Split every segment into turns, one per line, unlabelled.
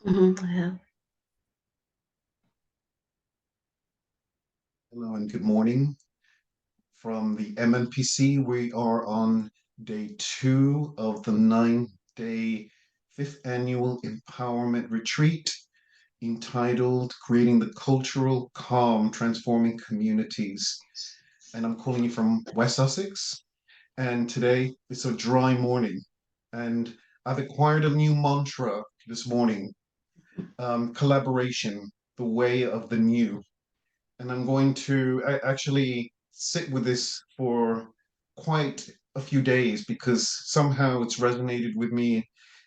I have.
Hello and good morning. From the MNPC, we are on day 2 of the 9-day 5th annual empowerment retreat entitled Creating the Cultural Calm, Transforming Communities. And I'm calling you from West Sussex. And today it's a dry morning. And I've acquired a new mantra this morning, collaboration, the way of the new. And I'm going to actually sit with this for quite a few days because somehow it's resonated with me,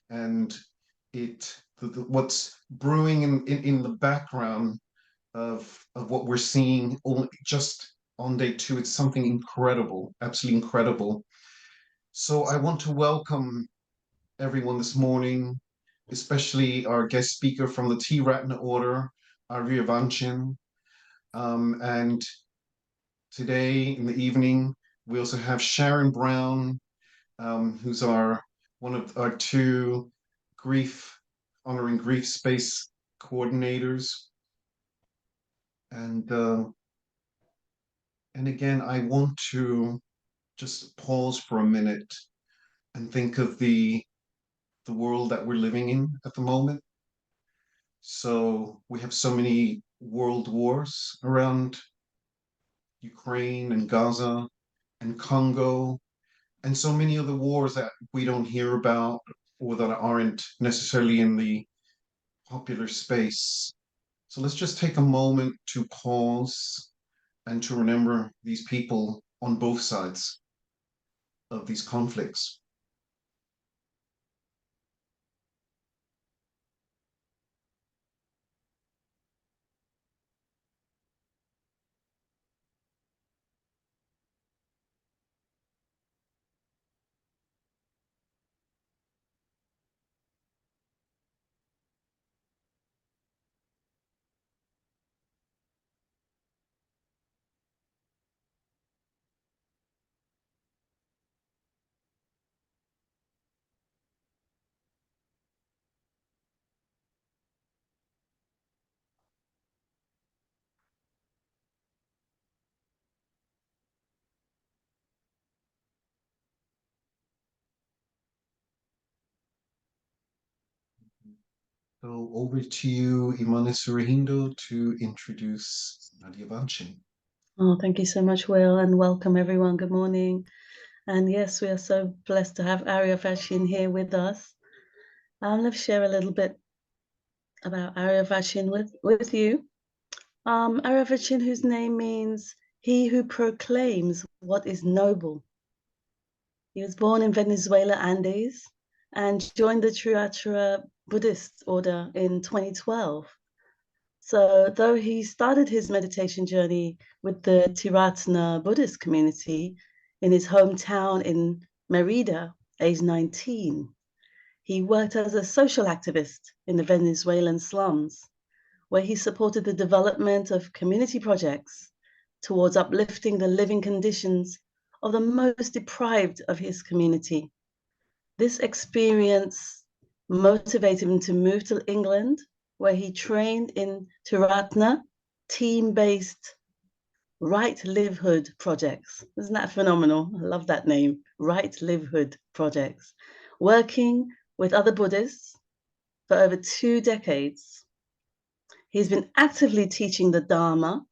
and what's brewing in the background of what we're seeing only just on day 2. It's something incredible, absolutely incredible. So I want to welcome everyone this morning, especially our guest speaker from the T Ratna order, Aryavanchin. And today in the evening, we also have Sharon Brown, who's one of our 2 grief honoring grief space coordinators. And again, I want to just pause for a minute and think of the world that we're living in at the moment. So we have so many world wars around Ukraine and Gaza and Congo, and so many other wars that we don't hear about or that aren't necessarily in the popular space. So let's just take a moment to pause and to remember these people on both sides of these conflicts. So over to you, Mcinnis, to introduce Aryavanchin.
Oh, thank you so much, Will, and welcome everyone. Good morning. And yes, we are so blessed to have Aryavanchin here with us. Let's share a little bit about Aryavanchin with you. Aryavanchin, whose name means he who proclaims what is noble. He was born in Venezuela, Andes, and joined the Triratira Buddhist order in 2012. So, though he started his meditation journey with the Tiratna Buddhist community in his hometown in Merida, age 19, he worked as a social activist in the Venezuelan slums, where he supported the development of community projects towards uplifting the living conditions of the most deprived of his community. This experience motivated him to move to England, where he trained in Tiratna, team-based right livelihood projects. Isn't that phenomenal? I love that name, right livelihood projects. Working with other Buddhists for over 2 decades. He's been actively teaching the Dharma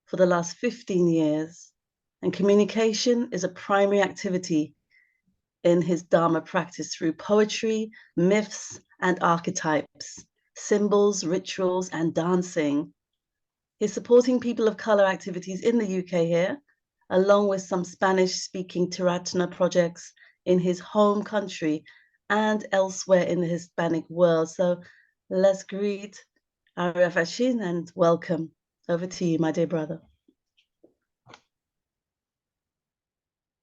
for the last 15 years, and communication is a primary activity in his Dharma practice through poetry, myths, and archetypes, symbols, rituals, and dancing. He's supporting people of color activities in the UK here, along with some Spanish-speaking Tiratna projects in his home country and elsewhere in the Hispanic world. So let's greet Aryavanchin and welcome. Over to you, my dear brother.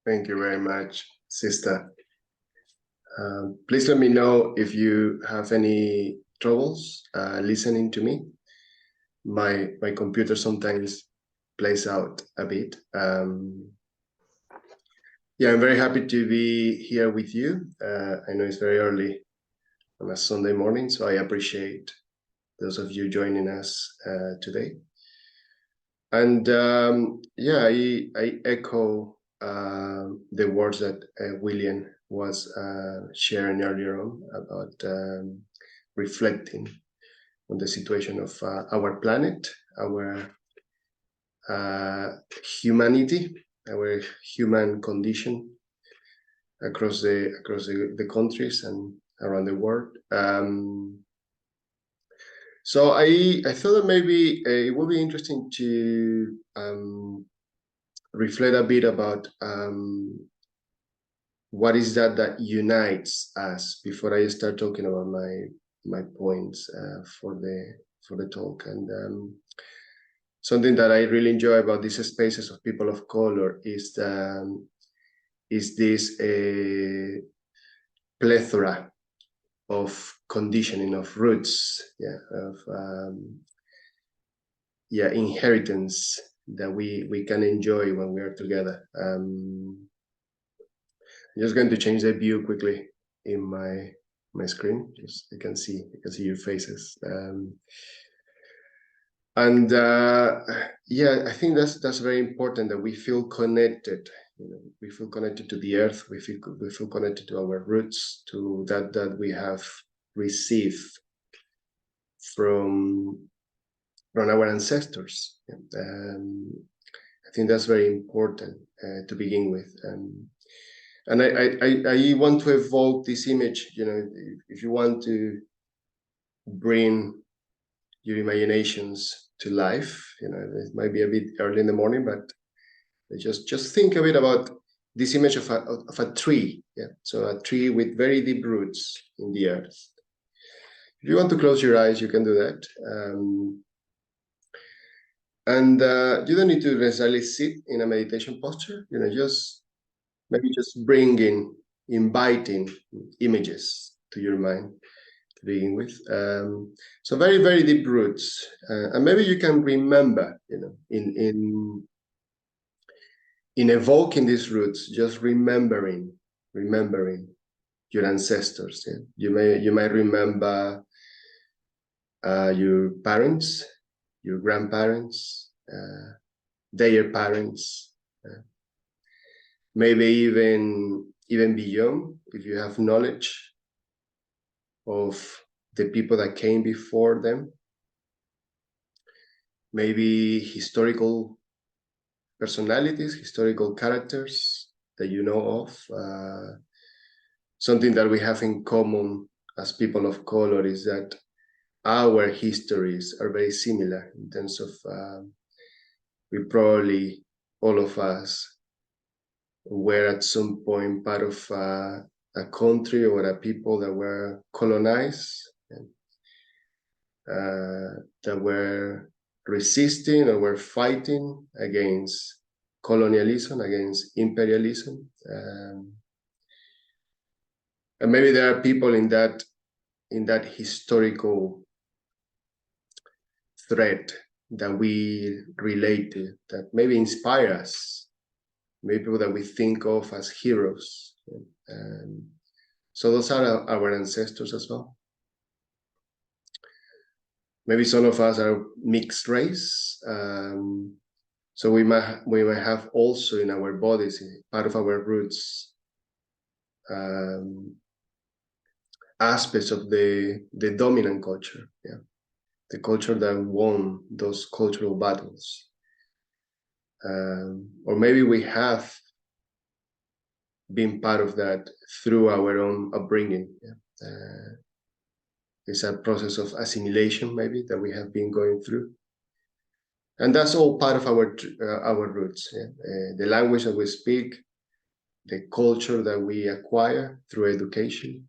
Thank you very much, sister. Please let me know if you have any troubles listening to me. My computer sometimes plays out a bit. Yeah, I'm very happy to be here with you. I know it's very early on a Sunday morning, so I appreciate those of you joining us today. And yeah, I echo the words that William was sharing earlier on about reflecting on the situation of our planet, our humanity, our human condition across the countries and around the world. So I thought that maybe it would be interesting to reflect a bit about what is that unites us before I start talking about my points for the talk. And something that I really enjoy about these spaces of people of color is this plethora of conditioning, of roots, of inheritance that we can enjoy when we are together. I'm just going to change the view quickly in my screen, just you can see your faces. And yeah, I think that's very important, that we feel connected. We feel connected to the earth. We feel connected to our roots, to that we have received from our ancestors. I think that's very important to begin with. And I want to evoke this image. If you want to bring your imaginations to life, it might be a bit early in the morning, but just think a bit about this image of a tree. So a tree with very deep roots in the earth. If you want to close your eyes, you can do that. And you don't need to necessarily sit in a meditation posture. Maybe just bringing, inviting images to your mind to begin with. So very, very deep roots. And maybe you can remember, in evoking these roots, just remembering your ancestors. You might remember your parents, your grandparents, their parents, maybe even beyond, if you have knowledge of the people that came before them, maybe historical personalities, historical characters that you know of. Something that we have in common as people of color is that our histories are very similar in terms of we probably, all of us, were at some point part of a country or a people that were colonized, that were resisting or were fighting against colonialism, against imperialism. And maybe there are people in that historical thread that we relate to, that maybe inspire us, maybe people that we think of as heroes. So those are our ancestors as well. Maybe some of us are mixed race, so we might have also in our bodies, part of our roots, aspects of the dominant culture, the culture that won those cultural battles. Or maybe we have been part of that through our own upbringing. It's a process of assimilation, maybe, that we have been going through. And that's all part of our roots. The language that we speak, the culture that we acquire through education.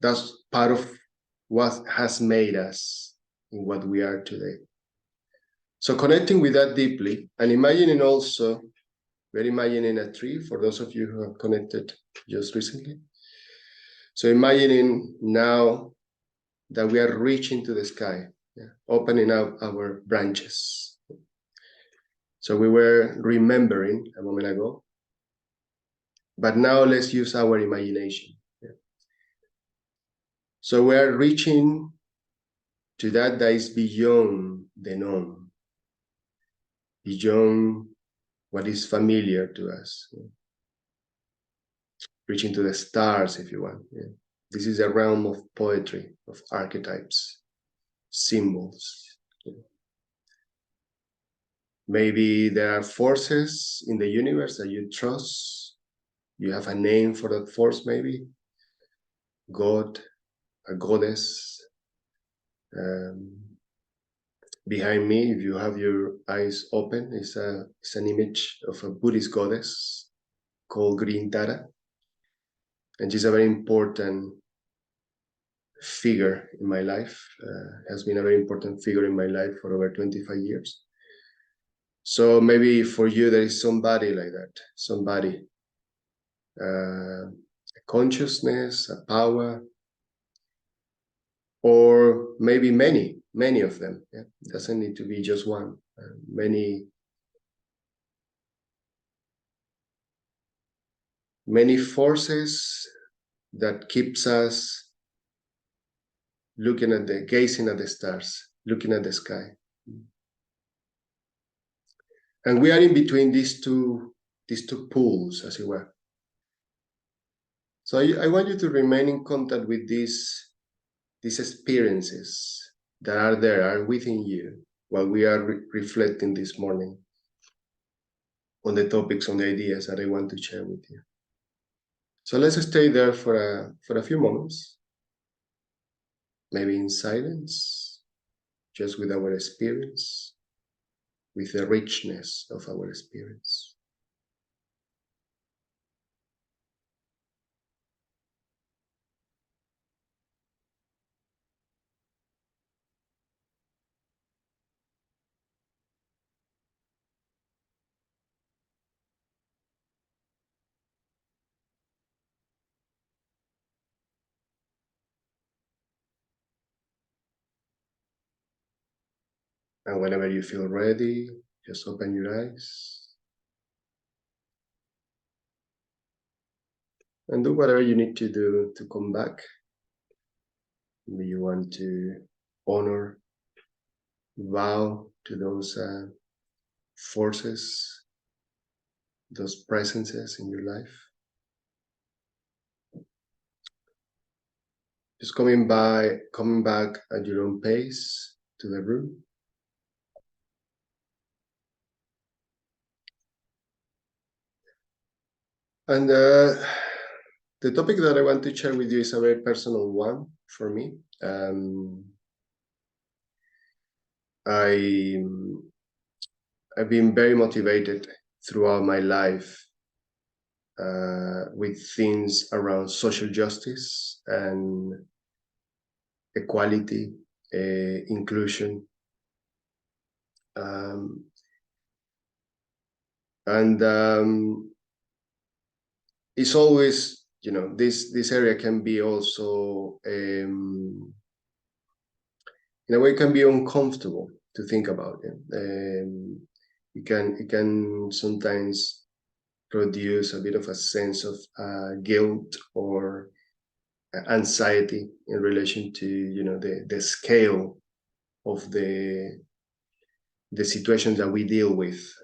That's part of what has made us in what we are today. So connecting with that deeply, and imagining also, we're imagining a tree, for those of you who have connected just recently. So imagining now that we are reaching to the sky, opening up our branches. So we were remembering a moment ago, but now let's use our imagination. So we are reaching to that is beyond the known, beyond what is familiar to us. Reaching to the stars, if you want. Yeah. This is a realm of poetry, of archetypes, symbols. Yeah. Maybe there are forces in the universe that you trust. You have a name for that force, maybe. God, a goddess. Behind me, if you have your eyes open, is an image of a Buddhist goddess called Green Tara. And she's a very important figure in my life, has been a very important figure in my life for over 25 years. So maybe for you, there is somebody like that, somebody, a consciousness, a power, or maybe many of them. Yeah? It doesn't need to be just one, many forces that keeps us gazing at the stars, looking at the sky. And we are in between these two pools, as it were. So I want you to remain in contact with these experiences that are within you while we are reflecting this morning on the topics, on the ideas that I want to share with you. So let's stay there for a few moments, maybe in silence, just with our experience, with the richness of our experience. And whenever you feel ready, just open your eyes and do whatever you need to do to come back. Maybe you want to honor, vow to those forces, those presences in your life. Just coming back at your own pace to the room. And the topic that I want to share with you is a very personal one for me. I've been very motivated throughout my life with things around social justice and equality, inclusion. It's always, this area can be also, in a way, can be uncomfortable to think about. It can sometimes produce a bit of a sense of guilt or anxiety in relation to the scale of the situations that we deal with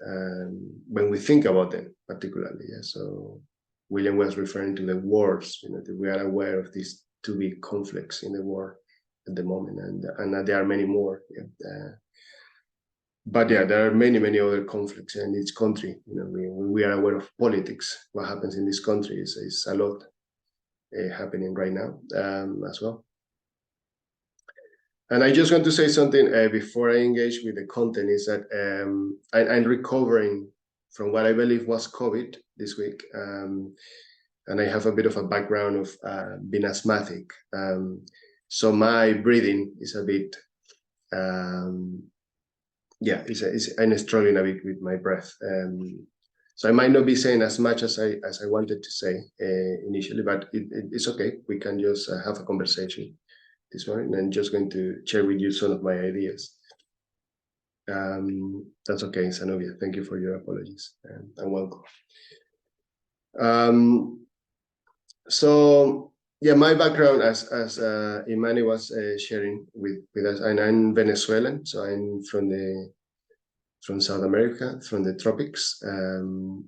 when we think about them, particularly. Yeah? So William was referring to the wars. That we are aware of these two big conflicts in the war at the moment, and there are many more. Yeah? But yeah, there are many other conflicts in each country. We are aware of politics. What happens in this country is a lot happening right now as well. And I just want to say something before I engage with the content, is that I'm recovering from what I believe was COVID this week. And I have a bit of a background of being asthmatic. So my breathing is a bit, I'm struggling a bit with my breath. So I might not be saying as much as I wanted to say initially, but it's okay. We can just have a conversation this morning. I'm just going to share with you some of my ideas. That's okay, Sanobia. Thank you for your apologies and welcome. So yeah, my background, as Imani was sharing with us, and I'm Venezuelan, so I'm from South America, from the tropics, and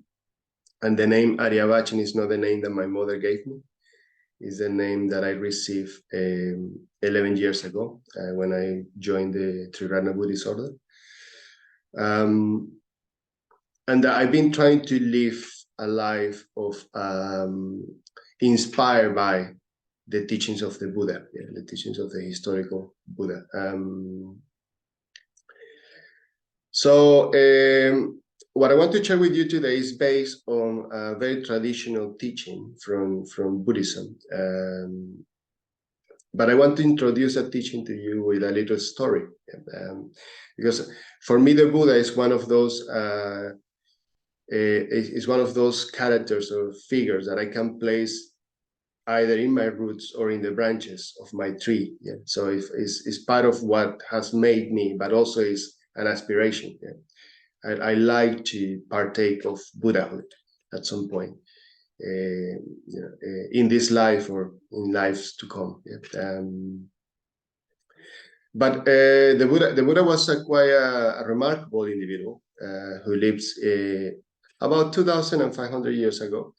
the name Aryavanchin is not the name that my mother gave me. It's the name that I received 11 years ago when I joined the Triratna Buddhist order. And I've been trying to live a life of inspired by the teachings of the Buddha, the teachings of the historical Buddha. So what I want to share with you today is based on a very traditional teaching from Buddhism. But I want to introduce a teaching to you with a little story, because for me the Buddha is one of those characters or figures that I can place either in my roots or in the branches of my tree. Yeah? So it's part of what has made me, but also is an aspiration. Yeah? I like to partake of Buddhahood at some point, in this life or in lives to come. Yeah? But the Buddha was quite a remarkable individual who lives about 2,500 years ago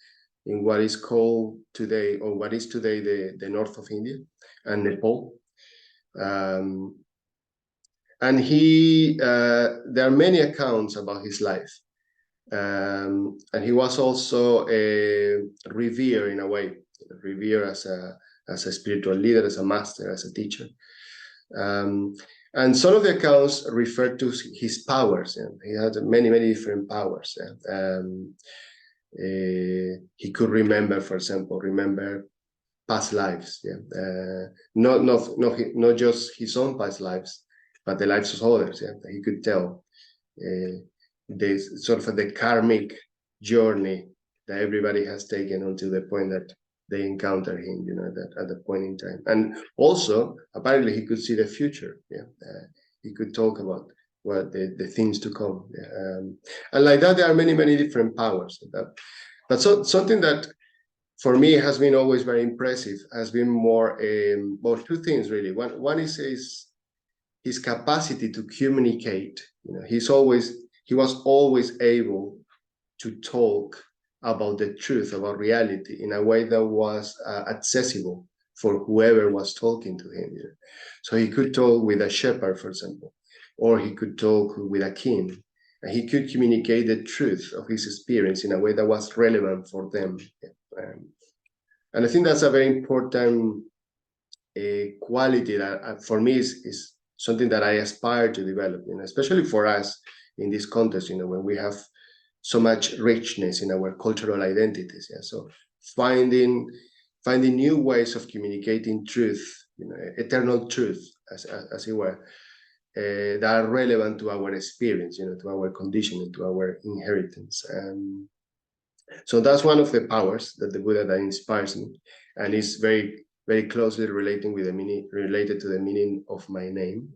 in what is called today, or what is today the north of India and Nepal. And there are many accounts about his life. And he was also revered in a way, revered as a spiritual leader, as a master, as a teacher. And some of the accounts refer to his powers. Yeah? He had many different powers. Yeah? He could remember, for example, past lives. Yeah? Not just his own past lives, but the lives of others. Yeah? He could tell the sort of the karmic journey that everybody has taken until the point that they encounter him, that at the point in time. And also, apparently, he could see the future. Yeah, he could talk about what the things to come. Yeah? And like that, there are many different powers. But something that for me has been always very impressive has been more two things really. One is his capacity to communicate. He was always able to talk about the truth, about reality, in a way that was accessible for whoever was talking to him. So he could talk with a shepherd, for example, or he could talk with a king, and he could communicate the truth of his experience in a way that was relevant for them. And I think that's a very important quality that for me is something that I aspire to develop, especially for us in this context, when we have so much richness in our cultural identities. Yeah? So finding new ways of communicating truth, eternal truth, as it were, that are relevant to our experience, to our conditioning, to our inheritance. So that's one of the powers that the Buddha that inspires me, and is very closely related to the meaning of my name.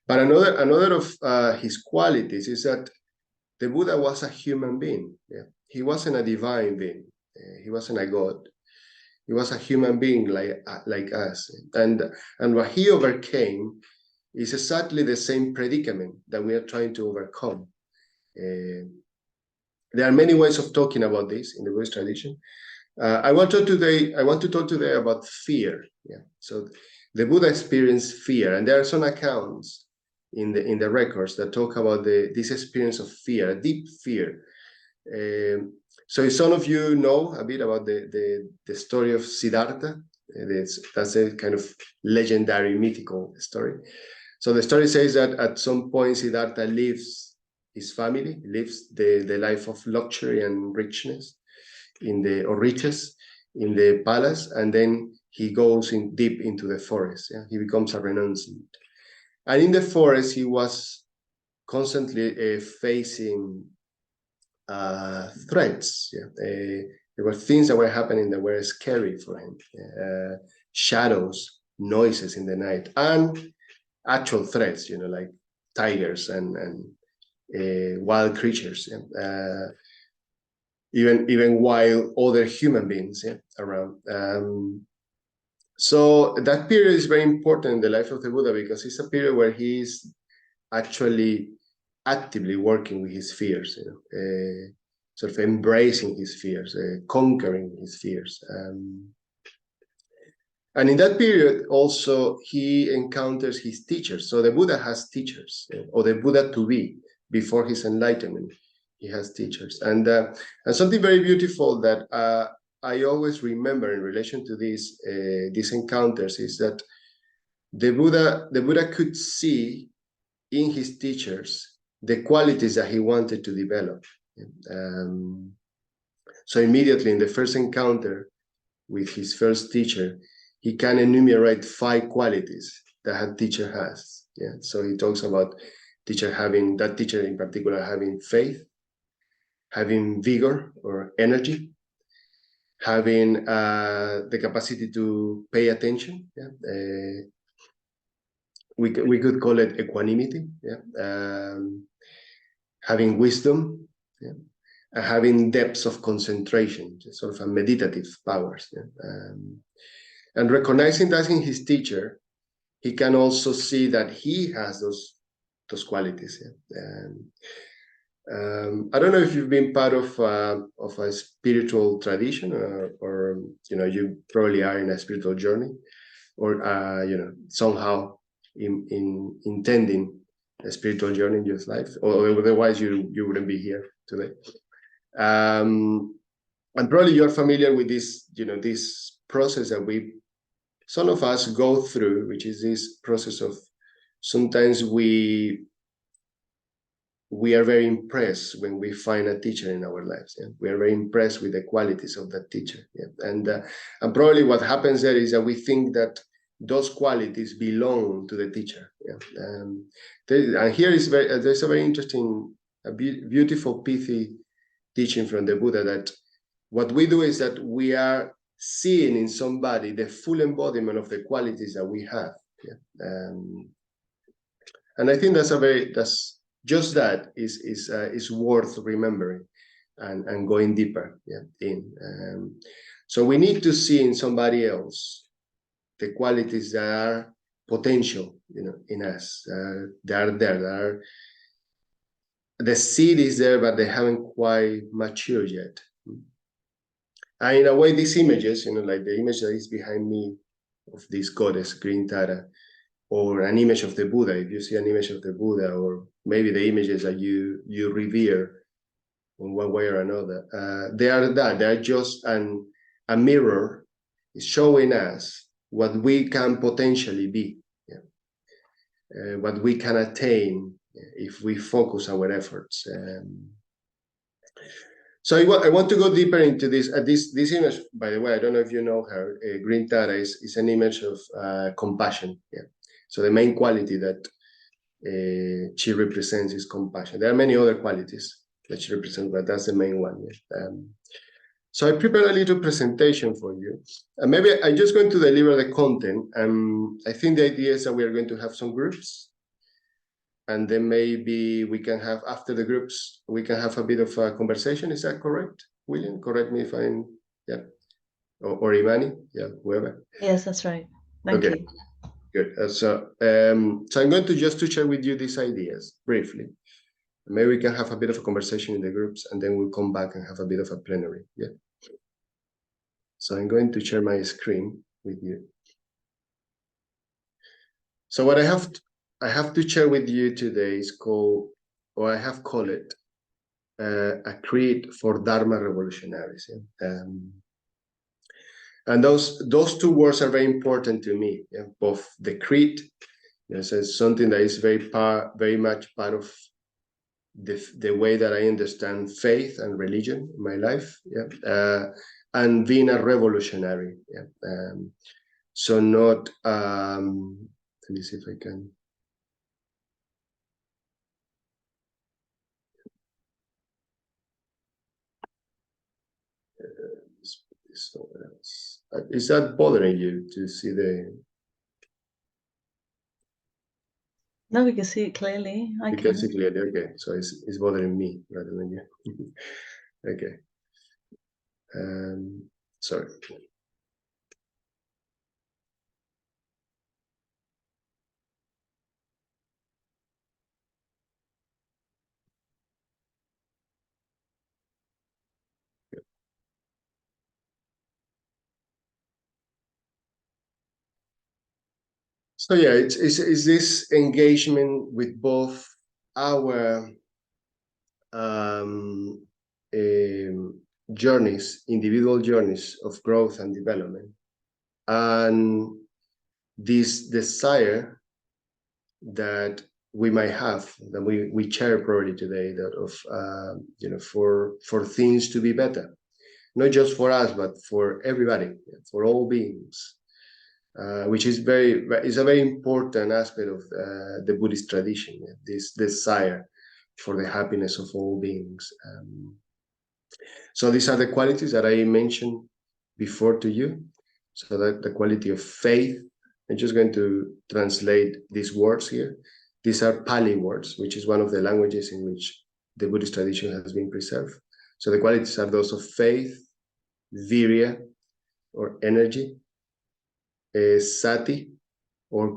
But another of his qualities is that the Buddha was a human being. Yeah? He wasn't a divine being. He wasn't a god. He was a human being like us. And what he overcame is exactly the same predicament that we are trying to overcome. There are many ways of talking about this in the Buddhist tradition. I want to talk today about fear. Yeah. So the Buddha experienced fear, and there are some accounts in the records that talk about this experience of fear, a deep fear. So if some of you know a bit about the story of Siddhartha, that's a kind of legendary, mythical story. So the story says that at some point Siddhartha leaves his family, lives the life of luxury and richness riches in the palace, and then he goes deep into the forest. Yeah? He becomes a renunciant. And in the forest, he was constantly facing threats. Yeah? There were things that were happening that were scary for him. Shadows, noises in the night, and actual threats, like tigers and wild creatures. Yeah? even while other human beings around. So that period is very important in the life of the Buddha, because it's a period where he is actually actively working with his fears, sort of embracing his fears, conquering his fears. And in that period, also, he encounters his teachers. So the Buddha has teachers, or the Buddha to be, before his enlightenment, he has teachers. And something very beautiful that I always remember in relation to these encounters is that the Buddha could see in his teachers the qualities that he wanted to develop. So immediately in the first encounter with his first teacher, he can enumerate 5 qualities that a teacher has. So he talks about that teacher in particular having faith, having vigor or energy, having the capacity to pay attention. We could call it equanimity. Having wisdom, and having depths of concentration, sort of a meditative powers. And recognizing that in his teacher, he can also see that he has those qualities. I don't know if you've been part of a spiritual tradition, or you probably are in a spiritual journey, or somehow intending a spiritual journey in your life, or otherwise you wouldn't be here today. And probably you're familiar with this, this process that some of us go through, which is this process of sometimes we are very impressed when we find a teacher in our lives. We are very impressed with the qualities of that teacher. And probably what happens there is that we think that those qualities belong to the teacher. And here is there's a very interesting, beautiful, pithy teaching from the Buddha, that what we do is that we are seeing in somebody the full embodiment of the qualities that we have. And I think just that is worth remembering and going deeper in. So we need to see in somebody else the qualities that are potential, in us. They are there. The seed is there, but they haven't quite matured yet. And in a way, these images, like the image that is behind me of this goddess, Green Tara, or an image of the Buddha, if you see an image of the Buddha, or maybe the images that you revere in one way or another, they are just a mirror showing us what we can potentially be, what we can attain if we focus our efforts. So I want to go deeper into this. This image, by the way, I don't know if you know her, Green Tara is an image of compassion. So the main quality that she represents is compassion. There are many other qualities that she represents, but that's the main one. So I prepared a little presentation for you. And maybe I'm just going to deliver the content. I think the idea is that we are going to have some groups. And then maybe we can have, after the groups, we can have a bit of a conversation. Is that correct, William? Correct me if I'm, or Imani, whoever.
Yes, that's right. Thank you.
Good. So I'm going to just share with you these ideas briefly. Maybe we can have a bit of a conversation in the groups, and then we'll come back and have a bit of a plenary. So I'm going to share my screen with you. So what I have to share with you today is called it a creed for Dharma revolutionaries. And those 2 words are very important to me. Both the creed, so it's something that is very much part of the way that I understand faith and religion in my life. And being a revolutionary. So not. Let me see if I can. Is that bothering you to see the?
No, we can see it clearly.
You can see clearly. Okay, so it's bothering me rather than you. Okay. Sorry. So yeah, it's this engagement with both our journeys, individual journeys of growth and development, and this desire that we might have, that we share probably today, that of for things to be better, not just for us but for everybody, for all beings, which is a very important aspect of the Buddhist tradition. This desire for the happiness of all beings. So these are the qualities that I mentioned before to you. So that the quality of faith. I'm just going to translate these words here. These are Pali words, which is one of the languages in which the Buddhist tradition has been preserved. So the qualities are those of faith, vidia, or energy, sati, or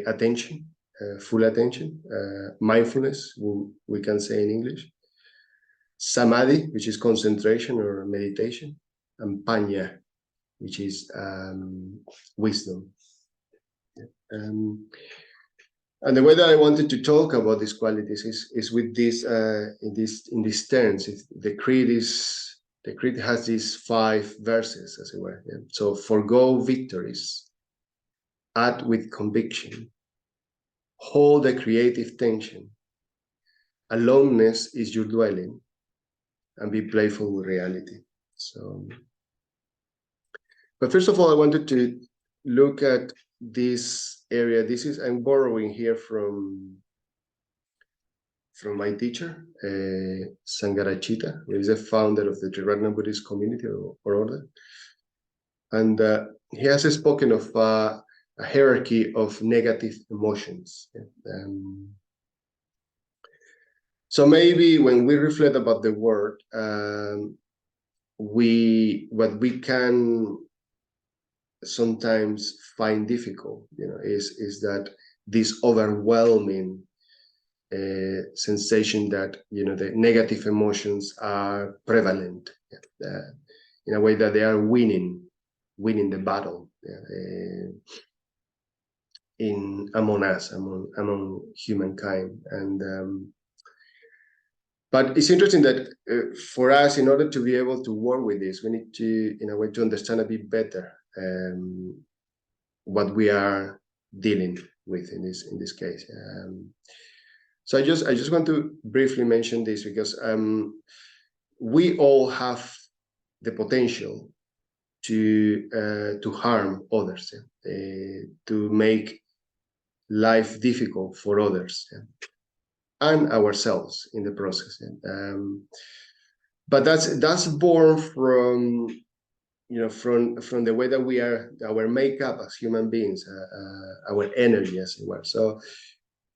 attention, full attention, mindfulness, we can say in English, samadhi, which is concentration or meditation, and panya, which is wisdom. And the way that I wanted to talk about these qualities is with this in these terms. The creed has these 5 verses, as it were. Yeah? So forgo victories, act with conviction, hold the creative tension, aloneness is your dwelling, and be playful with reality. So, but first of all, I wanted to look at this area. I'm borrowing here from my teacher, Sangarachita, who is the founder of the Triratna Buddhist community or order. And he has spoken of a hierarchy of negative emotions. So maybe when we reflect about the word, what we can sometimes find difficult, is that this overwhelming sensation that the negative emotions are prevalent, in a way that they are winning the battle among us, among humankind. And but it's interesting that for us, in order to be able to work with this, we need to, in a way, to understand a bit better what we are dealing with in this case. So I just want to briefly mention this because we all have the potential to harm others, to make life difficult for others, and ourselves in the process. But that's born from from the way that we are, our makeup as human beings, our energy, as it were. So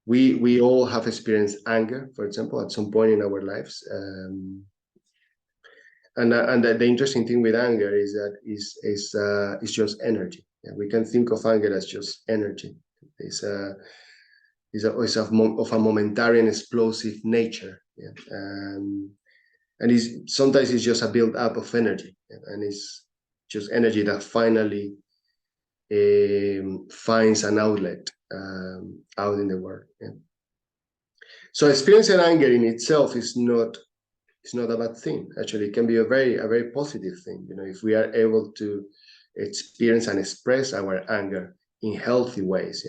we all have experienced anger, for example, at some point in our lives. And the interesting thing with anger is that it's just energy. Yeah, we can think of anger as just energy. It's of a momentary and explosive nature. Yeah. And sometimes it's just a build up of energy, and it's just energy that finally finds an outlet out in the world. Yeah. So experiencing anger in itself is not a bad thing. Actually, it can be a very positive thing. If we are able to experience and express our anger in healthy ways,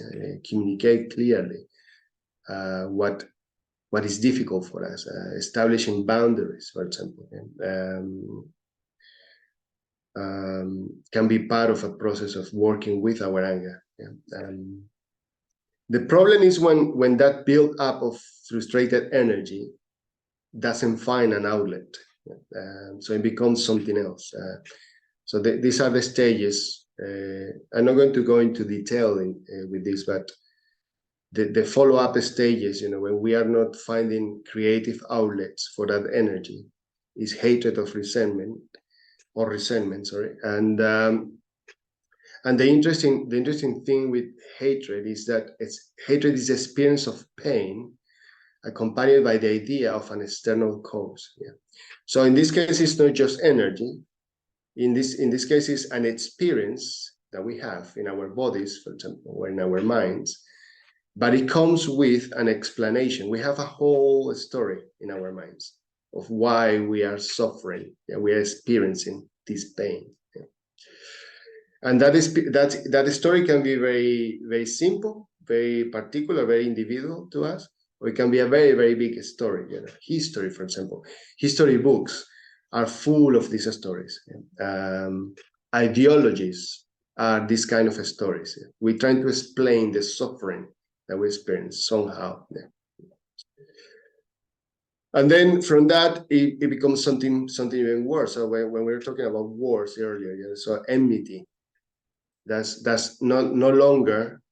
communicate clearly what is difficult for us, establishing boundaries, for example, can be part of a process of working with our anger. Yeah. The problem is when that build up of frustrated energy doesn't find an outlet, so it becomes something else. So these are the stages. I'm not going to go into detail with this, but the follow-up stages, when we are not finding creative outlets for that energy, is hatred of resentment, or resentment, sorry. And the interesting thing with hatred is that hatred is the experience of pain accompanied by the idea of an external cause. Yeah. So in this case, it's not just energy. In this case, it's an experience that we have in our bodies, for example, or in our minds, but it comes with an explanation. We have a whole story in our minds of why we are suffering, we are experiencing this pain. And that story can be very, very simple, very particular, very individual to us, or it can be a very, very big story. History, for example, history books are full of these stories. Ideologies are this kind of stories. We're trying to explain the suffering that we experience somehow. And then from that, it becomes something even worse. So when we were talking about wars earlier, so enmity, that's no longer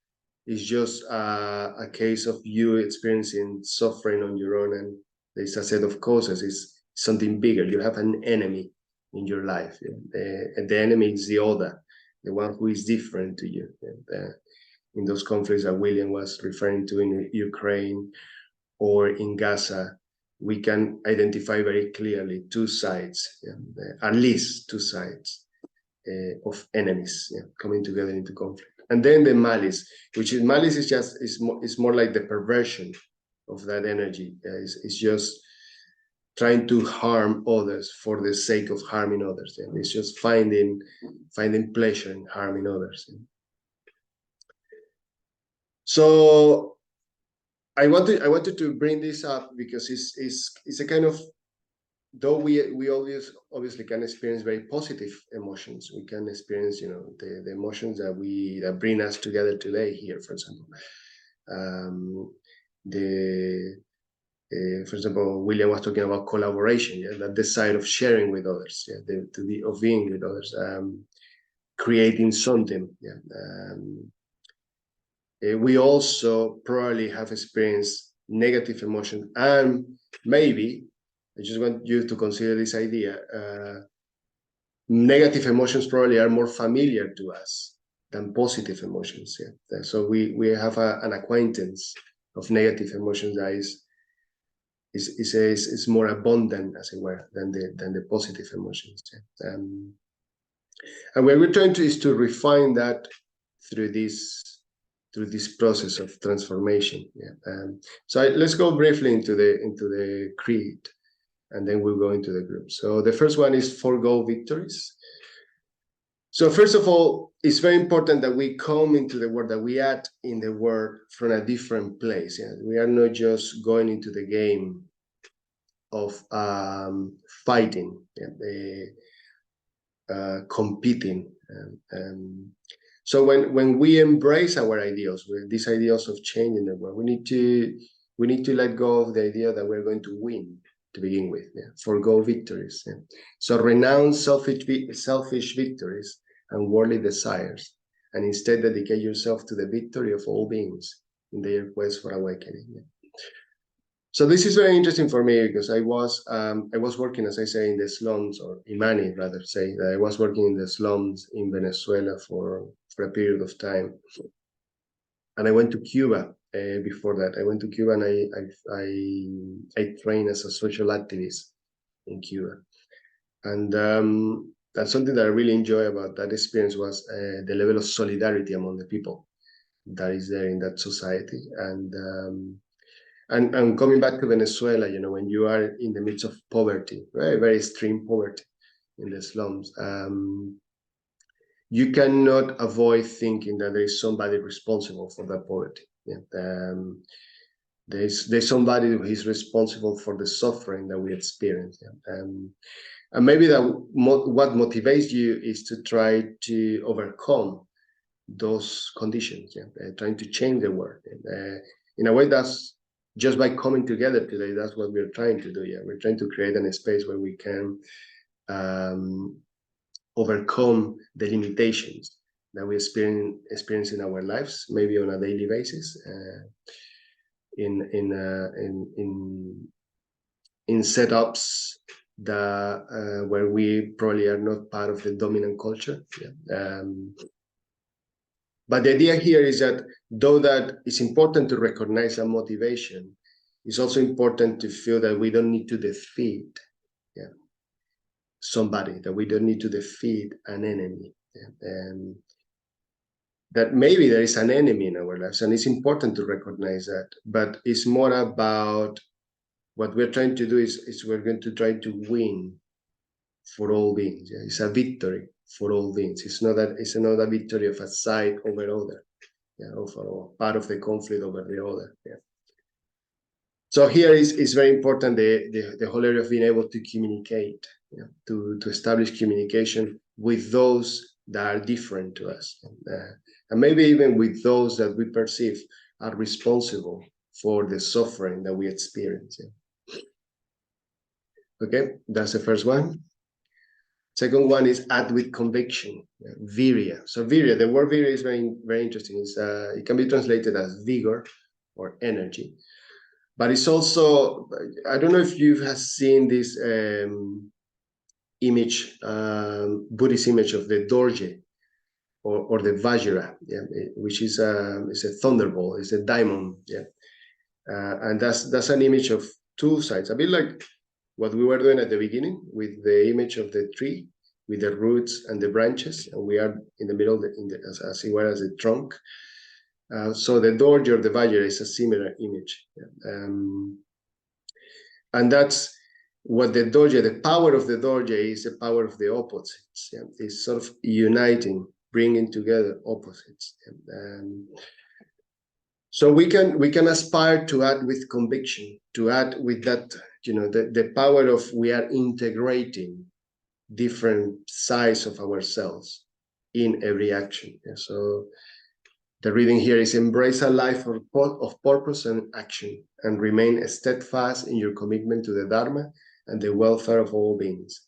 is just a case of you experiencing suffering on your own, and there's a set of causes. It's something bigger. You have an enemy in your life. And the enemy is the other, the one who is different to you. In those conflicts that William was referring to in Ukraine or in Gaza, we can identify very clearly two sides, at least two sides of enemies coming together into conflict. And then the malice, malice is more like the perversion of that energy. It's just trying to harm others for the sake of harming others. It's just finding pleasure in harming others. So I wanted to bring this up because it's a kind of, though we obviously can experience very positive emotions. We can experience, the emotions that bring us together today here, for example. For example, William was talking about collaboration, that the side of sharing with others, of being with others, creating something. We also probably have experienced negative emotion, and maybe I just want you to consider this idea. Negative emotions probably are more familiar to us than positive emotions. So we have an acquaintance of negative emotions that is more abundant, as it were, than the positive emotions. And what we're trying to is to refine that through this process of transformation. So let's go briefly into the creed, and then we'll go into the group. So the first one is forego victories. So first of all, it's very important that we come into the world, that we act in the world from a different place. We are not just going into the game of fighting, competing. So when we embrace our ideals, these ideals of change in the world, we need to let go of the idea that we're going to win to begin with, forego victories. So renounce selfish victories and worldly desires, and instead dedicate yourself to the victory of all beings in their quest for awakening. So this is very interesting for me because I was working, as I say, in the slums, or Imani rather say, that I was working in the slums in Venezuela for a period of time, and I went to Cuba. Before that, I went to Cuba, and I trained as a social activist in Cuba, and that's something that I really enjoy about that experience was the level of solidarity among the people that is there in that society. And coming back to Venezuela, when you are in the midst of poverty, very, very extreme poverty in the slums, you cannot avoid thinking that there is somebody responsible for that poverty. There's somebody who is responsible for the suffering that we experience. And maybe what motivates you is to try to overcome those conditions, trying to change the world. In a way, that's just by coming together today, that's what we're trying to do. We're trying to create a space where we can overcome the limitations that we experience in our lives, maybe on a daily basis, in setups where we probably are not part of the dominant culture. Yeah. But the idea here is that though that it's important to recognize a motivation, it's also important to feel that we don't need to defeat somebody, that we don't need to defeat an enemy. And that maybe there is an enemy in our lives, and it's important to recognize that. But it's more about what we're trying to do is we're going to try to win for all beings. Yeah? It's a victory for all beings. It's not a victory of a side over other, or part of the conflict over the other. Yeah. So here is very important the whole area of being able to communicate, to establish communication with those that are different to us, and maybe even with those that we perceive are responsible for the suffering that we experience. Yeah. Okay, that's the first one. Second one is act with conviction, vidia. So vidia, the word vidia is very, very interesting. It can be translated as vigor or energy. But it's also, I don't know if you have seen this image, Buddhist image of the Dorje or the Vajra, which is a thunderbolt, it's a diamond, and that's an image of two sides, a bit like what we were doing at the beginning with the image of the tree, with the roots and the branches, and we are in the middle, as it were, as a trunk. So the Dorje or the Vajra is a similar image. And that's what the Dorje, the power of the Dorje is the power of the opposites. It's sort of uniting, bringing together opposites. So we can aspire to act with conviction, to act with that, the power of we are integrating different sides of ourselves in every action. So the reading here is embrace a life of purpose and action, and remain steadfast in your commitment to the Dharma and the welfare of all beings,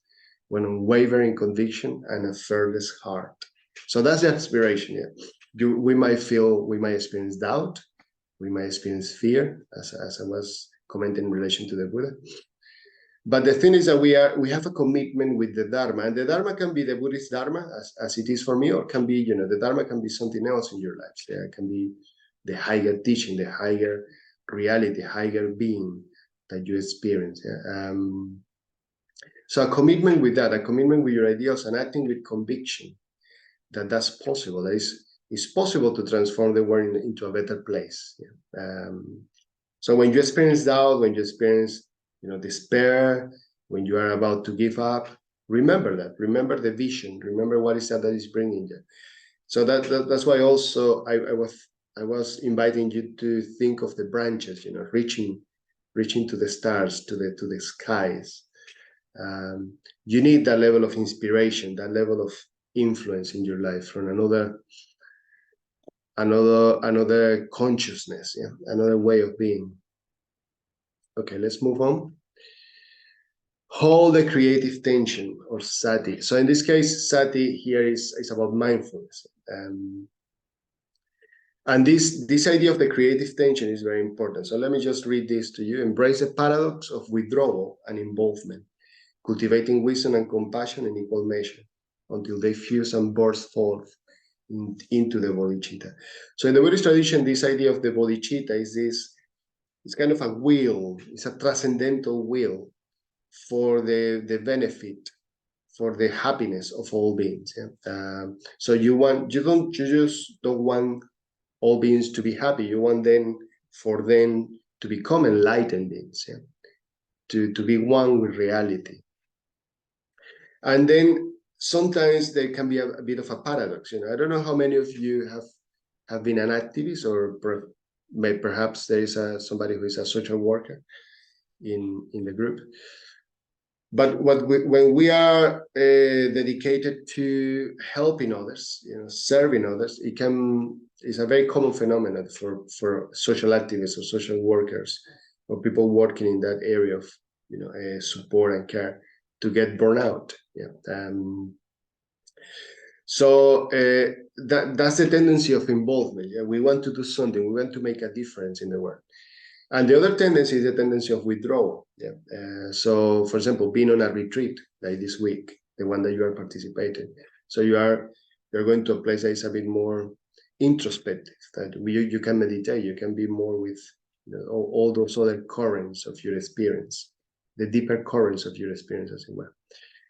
with unwavering conviction and a fearless heart. So that's the aspiration. We might experience doubt, we might experience fear, as I was commenting in relation to the Buddha. But the thing is that we have a commitment with the Dharma, and the Dharma can be the Buddhist Dharma, as it is for me, or can be, the Dharma can be something else in your life. It can be the higher teaching, the higher reality, higher being that you experience. So a commitment with that, a commitment with your ideals, and acting with conviction that that's possible. That it's possible to transform the world into a better place. So when you experience doubt, when you experience despair, when you are about to give up, remember that. Remember the vision. Remember what is that is bringing you. So that's why also I was inviting you to think of the branches, reaching to the stars, to the skies. You need that level of inspiration, that level of influence in your life from another consciousness, another way of being. Okay, let's move on. Hold the creative tension, or sati. So in this case, sati here is about mindfulness. And this idea of the creative tension is very important. So let me just read this to you. Embrace the paradox of withdrawal and involvement, cultivating wisdom and compassion in equal measure, until they fuse and burst forth into the bodhicitta. So in the Buddhist tradition, this idea of the bodhicitta it's kind of a will, it's a transcendental will for the benefit, for the happiness of all beings. So you just don't want all beings to be happy. You want for them to become enlightened beings, to be one with reality. And then sometimes there can be a bit of a paradox. I don't know how many of you have been an activist, or perhaps there is somebody who is a social worker in the group. But when we are dedicated to helping others, serving others, it's a very common phenomenon for social activists or social workers or people working in that area of support and care to get burned out. So that's the tendency of involvement. We want to do something. We want to make a difference in the world. And the other tendency is the tendency of withdrawal. Yeah. So, for example, being on a retreat like this week, the one that you are participating. So you're going to a place that is a bit more introspective. That you can meditate. You can be more with all those other currents of your experience, the deeper currents of your experience, as it were.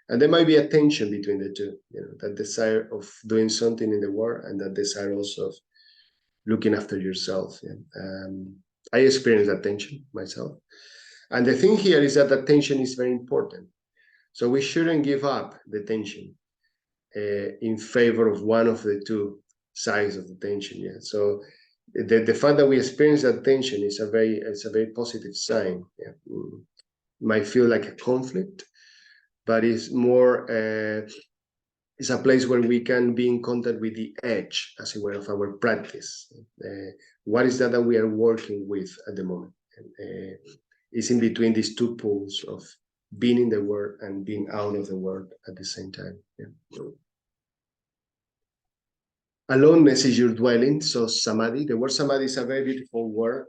And there might be a tension between the two. That desire of doing something in the world and that desire also of looking after yourself. Yeah. I experience that tension myself. And the thing here is that tension is very important. So we shouldn't give up the tension in favor of one of the two sides of the tension. Yeah. So the fact that we experience that tension is a very positive sign. Yeah. Might feel like a conflict, but it's more it's a place where we can be in contact with the edge, as it were, of our practice. What is that we are working with at the moment? It's in between these two poles of being in the world and being out of the world at the same time. Yeah. Aloneness is your dwelling, so samadhi. The word samadhi is a very beautiful word.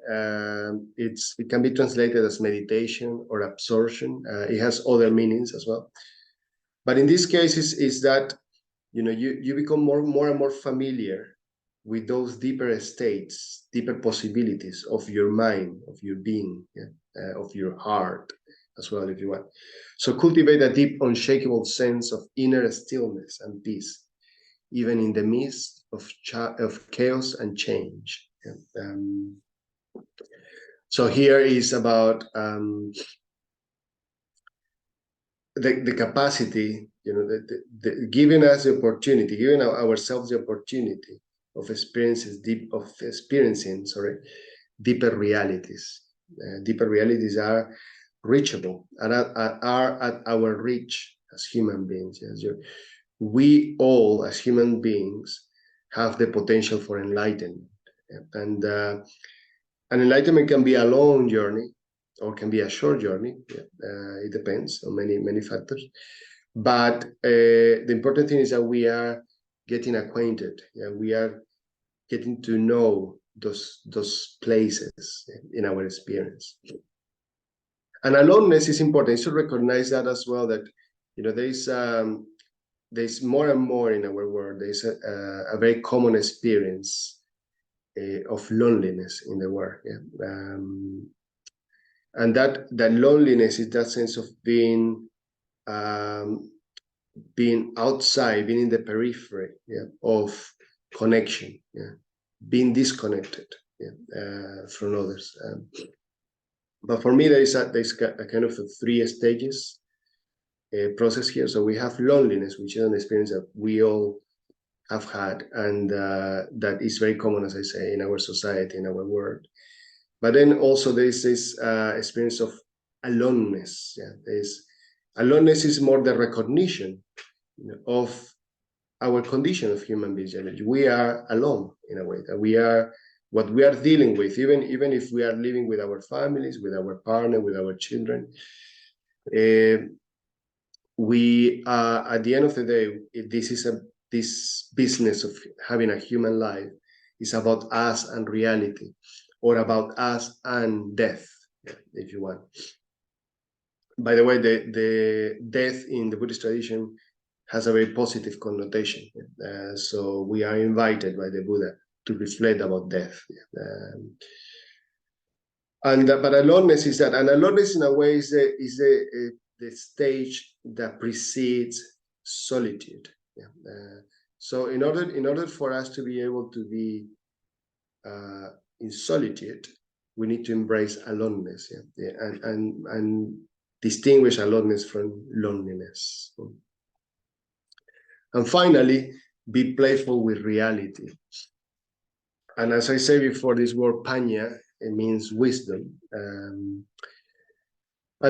It can be translated as meditation or absorption. It has other meanings as well. But in this case, is that you become more and more familiar with those deeper states, deeper possibilities of your mind, of your being, of your heart as well, if you want. So cultivate a deep, unshakable sense of inner stillness and peace, even in the midst of chaos and change. So here is about the capacity, giving us the opportunity, giving ourselves the opportunity of experiencing deeper realities. Deeper realities are reachable and are at our reach as human beings. Yes? We all, as human beings, have the potential for enlightenment. And an enlightenment can be a long journey or can be a short journey. It depends on many factors. But the important thing is that we are getting acquainted. We are getting to know those places in our experience. And aloneness is important. You should recognize that as well, that there's more and more in our world. There's a very common experience of loneliness in the world. And that loneliness is that sense of being outside, being in the periphery of connection, being disconnected from others. But for me, there's a kind of a 3 stages process here. So we have loneliness, which is an experience that we all have had, and that is very common, as I say, in our society, in our world. But then also there's this experience of aloneness. Aloneness is more the recognition of our condition of human beings. We are alone in a way, that we are what we are dealing with, even if we are living with our families, with our partner, with our children. We at the end of the day, this business of having a human life is about us and reality, or about us and death, if you want. By the way, the death in the Buddhist tradition has a very positive connotation. So we are invited by the Buddha to reflect about death. But aloneness is that, and aloneness in a way is the stage that precedes solitude. So in order for us to be able to be in solitude, we need to embrace aloneness, and distinguish aloneness from loneliness. And finally, be playful with reality. And as I said before, this word panya, it means wisdom. And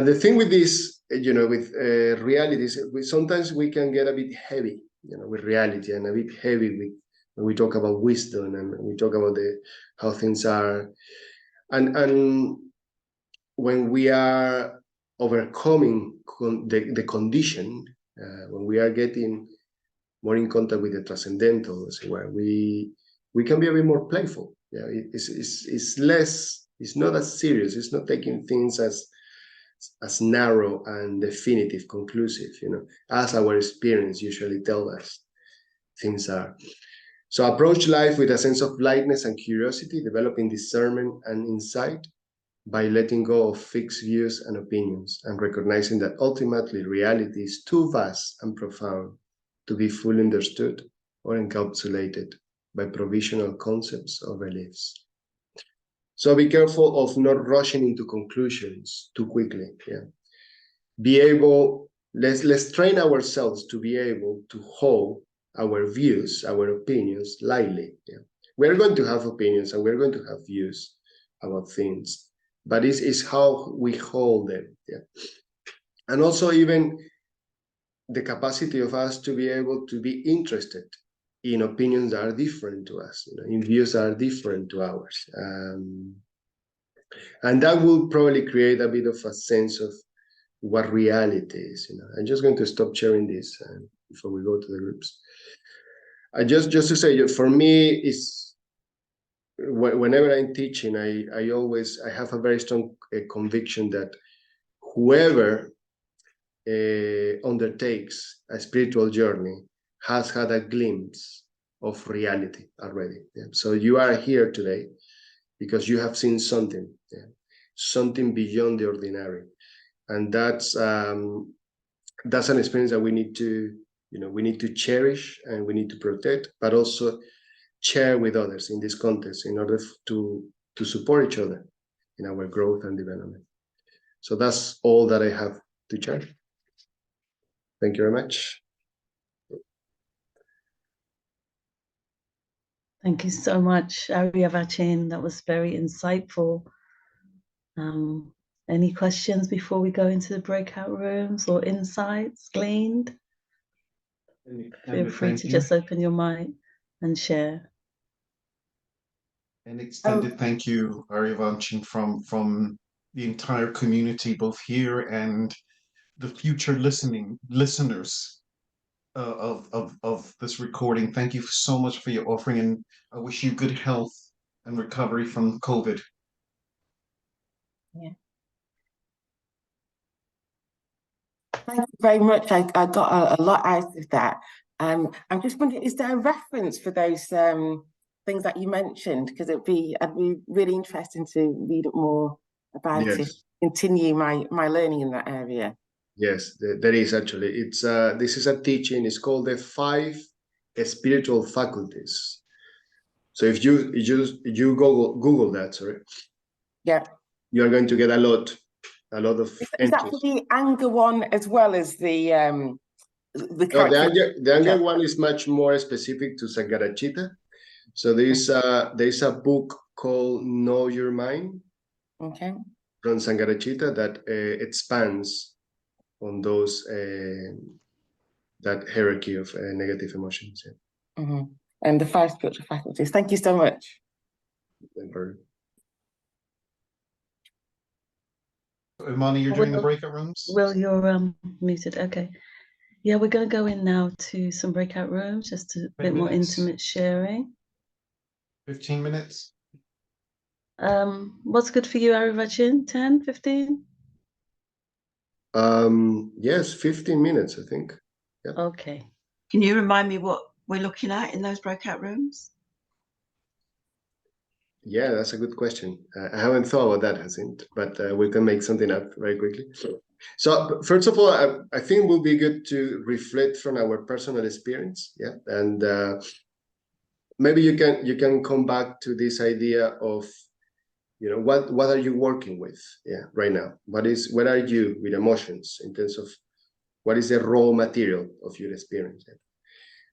the thing with this, with realities, sometimes we can get a bit heavy, with reality, and a bit heavy when we talk about wisdom and we talk about how things are. And when we are overcoming the condition, when we are getting more in contact with the transcendental, as it were, we can be a bit more playful. It's less It's not as serious. It's not taking things as narrow and definitive, conclusive, as our experience usually tells us things are. So approach life with a sense of lightness and curiosity, developing discernment and insight by letting go of fixed views and opinions and recognizing that ultimately reality is too vast and profound to be fully understood or encapsulated by provisional concepts or beliefs. So be careful of not rushing into conclusions too quickly. Let's train ourselves to be able to hold our views, our opinions lightly. We're going to have opinions and we're going to have views about things, but it's how we hold them. And also even the capacity of us to be able to be interested in opinions that are different to us, in views that are different to ours. And that will probably create a bit of a sense of what reality is. I'm just going to stop sharing this before we go to the groups. Just to say, for me, is whenever I'm teaching, I have a very strong conviction that whoever undertakes a spiritual journey has had a glimpse of reality already. So you are here today because you have seen something, something beyond the ordinary, and that's an experience that we need to cherish and we need to protect, but also share with others in this context in order to support each other in our growth and development. So that's all that I have to share. Thank you very much.
Thank you so much, Aryavanchin. That was very insightful. Any questions before we go into the breakout rooms or insights gleaned? Feel free to just open your mic and share.
An extended thank you, Aryavanchin, from the entire community, both here and the future listeners of this recording. Thank you so much for your offering, and I wish you good health and recovery from COVID.
Yeah. Thank you very much. I got a lot out of that. I'm just wondering, is there a reference for those things that you mentioned? Because I'd be really interested to read more about it, continue my learning in that area.
Yes, there is actually. It's this is a teaching. It's called the 5 spiritual faculties. So if you Google that, sorry, you are going to get a lot of.
Is that for the anger one as well as the
the anger one is much more specific to Sangarachita. So there's a book called Know Your Mind.
Okay.
From Sangarachita that expands on those that hierarchy of negative emotions.
And the 5 spiritual faculties. Thank you so much.
Imani, you're doing the breakout rooms?
Well, you're muted. Okay. Yeah, we're going to go in now to some breakout rooms, just a bit more intimate sharing.
15 minutes.
What's good for you, Aryavanchin? 10, 15?
Yes, 15 minutes, I think. Yeah.
Okay.
Can you remind me what we're looking at in those breakout rooms?
Yeah, that's a good question. I haven't thought about that, Jacinth, but we can make something up very quickly. So first of all, I think it will be good to reflect from our personal experience. Yeah, and maybe you can come back to this idea of, what are you working with? Yeah, right now. Where are you with emotions in terms of what is the raw material of your experience?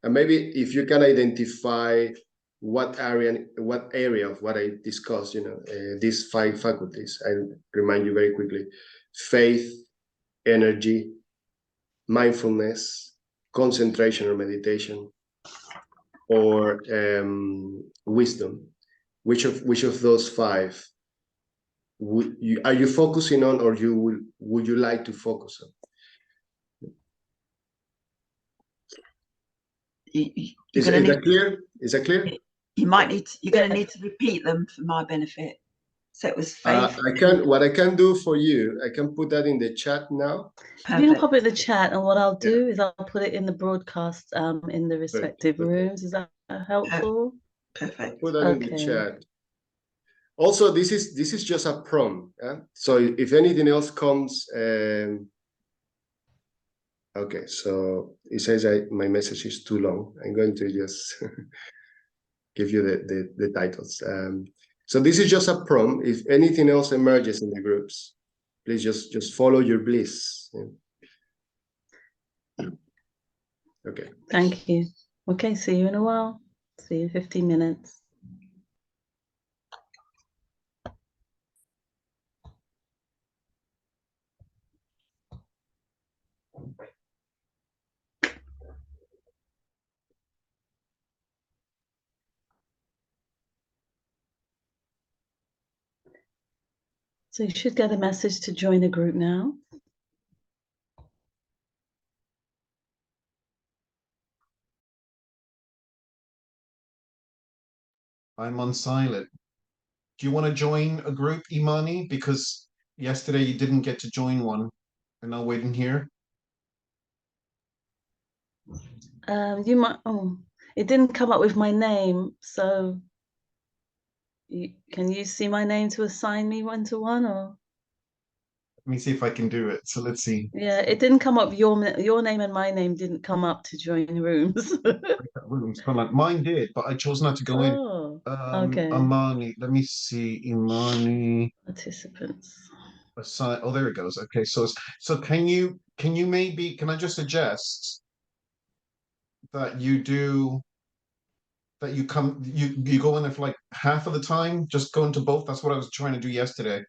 And maybe if you can identify what area of what I discussed, these 5 faculties, I remind you very quickly: faith, energy, mindfulness, concentration or meditation, or wisdom. Which of those 5 are you focusing on, or would you like to focus on? Is that clear? Is that clear?
You're going to need to repeat them for my benefit. So it was faith.
What I can do for you, I can put that in the chat now.
You can pop it in the chat, and what I'll do
Yeah.
is I'll put it in the broadcast in the respective
Perfect.
rooms. Is that helpful?
Perfect.
Put that in the
Okay.
chat. Also, this is just a prompt. Yeah? So if anything else comes, okay. So it says my message is too long. I'm going to just give you the titles. So this is just a prompt. If anything else emerges in the groups, please just follow your bliss. Yeah. Okay.
Thank you. Okay, see you in a while. See you in 15 minutes. So you should get a message to join a group now.
I'm on silent. Do you want to join a group, Imani? Because yesterday you didn't get to join one, and I'll wait in here.
You might. Oh, it didn't come up with my name, so can you see my name to assign me one to one, or?
Let me see if I can do it. So let's see.
Yeah, it didn't come up. Your name and my name didn't come up to join rooms.
Rooms. Hold on. Mine did, but I chose not to go in.
Oh, okay.
Imani. Let me see. Imani.
Participants.
Assign. Oh, there it goes. Okay. So can you maybe, can I just suggest that you do that you go in there for like half of the time, just go into both. That's what I was trying to do yesterday.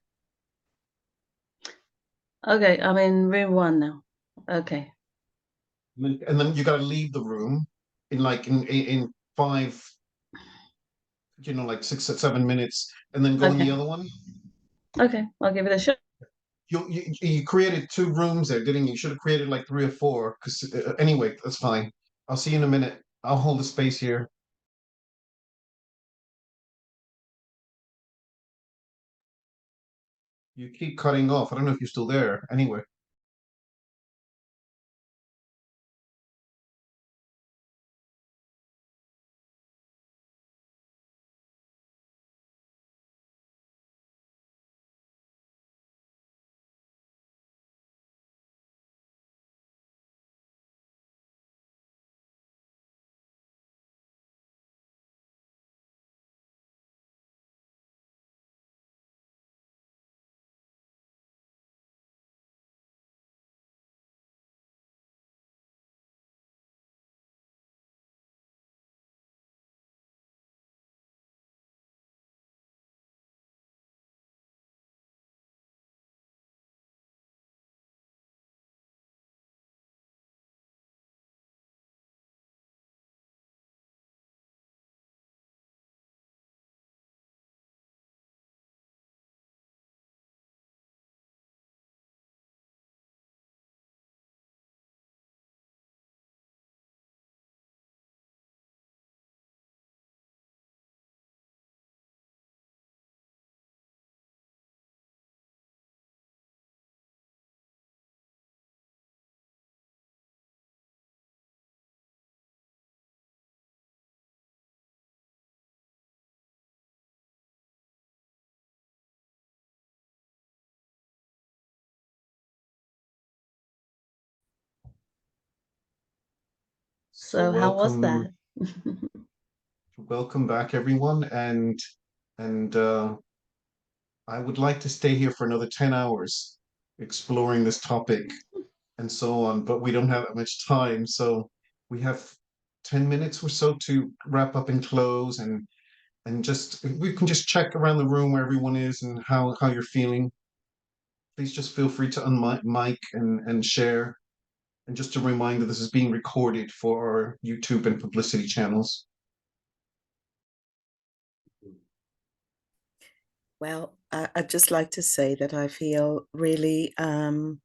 Okay, I'm in room 1 now. Okay.
And then you got to leave the room in like in 5, like 6 or 7 minutes, and then go in the other one.
Okay, I'll give it a shot.
You created 2 rooms there, didn't you? You should have created like 3 or 4. Because anyway, that's fine. I'll see you in a minute. I'll hold the space here. You keep cutting off. I don't know if you're still there. Anyway.
So how was that?
Welcome back, everyone, and I would like to stay here for another 10 hours exploring this topic and so on, but we don't have that much time, so we have 10 minutes or so to wrap up and close, and just we can just check around the room where everyone is and how you're feeling. Please just feel free to unmic mic and share. And just a reminder, this is being recorded for our YouTube and publicity channels.
Well, I'd just like to say that I feel really heard